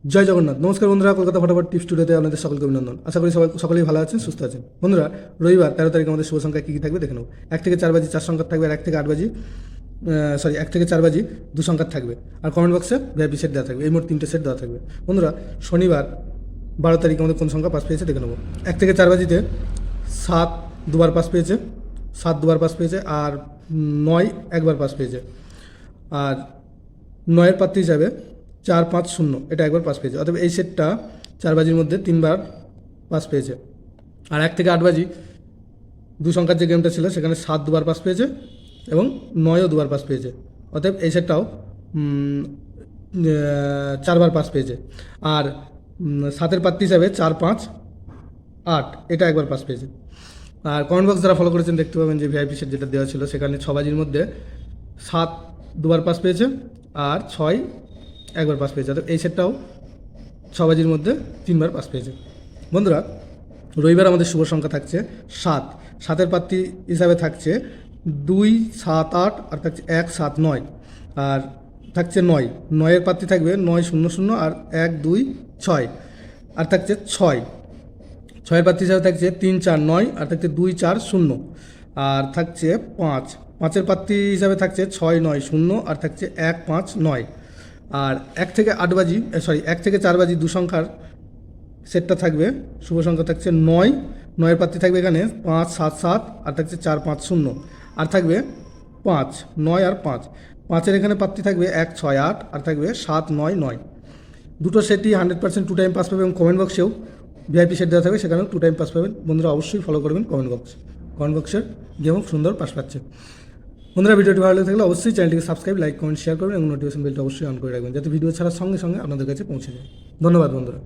জয় জগন্নাথ। নমস্কার বন্ধুরা, কলকাতা ফটাফট টিপস স্টুডিওতে আপনাদের সকলকে অভিনন্দন। আশা করি সকলেই ভালো আছেন, সুস্থ আছেন। বন্ধুরা, রবিবার 13 তারিখ আমাদের শুভ সংখ্যা কী কী থাকবে দেখে নেব। 1 থেকে 4 বাজি 4 সংখ্যা থাকবে, আর 1 থেকে 4 বাজি 2 সংখ্যা থাকবে, আর কমেন্ট বক্সে ভিআইপি সেট দেওয়া থাকবে। এই মোট 3টে সেট দেওয়া থাকবে। বন্ধুরা, শনিবার 12 তারিখ আমাদের কোন সংখ্যা পাস পেয়েছে দেখে নেব। 1 থেকে 4 বাজিতে 7 দুবার পাস পেয়েছে, 7 দুবার পাস পেয়েছে, আর 9 একবার পাস পেয়েছে। আর 9-এর প্রার্থী হিসাবে 4-5-0 এটা একবার পাস পেয়েছে। অতএব এই সেটটা 4 বাজির মধ্যে 3বার পাস পেয়েছে। আর 1 থেকে 8 বাজি 2 সংখ্যার যে গেমটা ছিল সেখানে 7 দুবার পাস পেয়েছে এবং 9ও দুবার পাস পেয়েছে। অতএব এই সেটটাও 4বার পাস পেয়েছে। আর 7-এর প্রার্থী হিসাবে 4-5-8 এটা একবার পাস পেয়েছে। আর কমেন্ট বক্স যারা ফলো করেছেন দেখতে পাবেন যে ভিআইপি সেট যেটা দেওয়া ছিল সেখানে 6 বাজির মধ্যে 7 দুবার পাস পেয়েছে আর 6 একবার পাস পেয়েছে। অর্থাৎ এই সেটটাও 6 বাজির মধ্যে 3বার পাস পেয়েছে। বন্ধুরা, রবিবার আমাদের শুভ সংখ্যা থাকছে 7। 7-এর প্রার্থী হিসাবে থাকছে 2, 7, 8, আর থাকছে 1, 7, 9, আর থাকছে 9। 9-এর প্রার্থী থাকবে 9, 0, 0, আর 1, 2, 6, আর থাকছে 6। 6-এর প্রার্থী হিসাবে থাকছে 3, 4, 9, আর থাকছে 2, 4, 0, আর থাকছে 5। 5-এর প্রার্থী হিসাবে থাকছে 6, 9, 0, আর থাকছে 1, 5, 9। আর 1 থেকে 4 বাজি 2 সংখ্যার সেটটা থাকবে, শুভ সংখ্যা থাকছে 9। 9-এর প্রার্থী থাকবে এখানে 5, 7, 7, আর থাকছে 4, 5, 0, আর থাকবে 5, 9 আর 5। 5-এর এখানে প্রার্থী থাকবে 1, 6, 8, আর থাকবে 7, 9, 9। দুটো সেটই 100% 2 টাইম পাস পাবে এবং কমেন্ট বক্সেও ভিআইপি সেট দেওয়া থাকবে, সেখানেও 2 টাইম পাস পাবেন। বন্ধুরা অবশ্যই ফলো করবেন কমেন্ট বক্সের গেমও সুন্দর পাস পাচ্ছে। বন্ধুরা, ভিডিওটি ভালো লাগলে অবশ্যই চ্যানেলটিকে সাবস্ক্রাইব, লাইক, কমেন্ট, শেয়ার করবেন এবং নোটিফিকেশন বেলটা অবশ্যই অন করে রাখবেন যাতে ভিডিও ছাড়ার সঙ্গে সঙ্গে আপনাদের কাছে পৌঁছে যায়। ধন্যবাদ বন্ধুরা।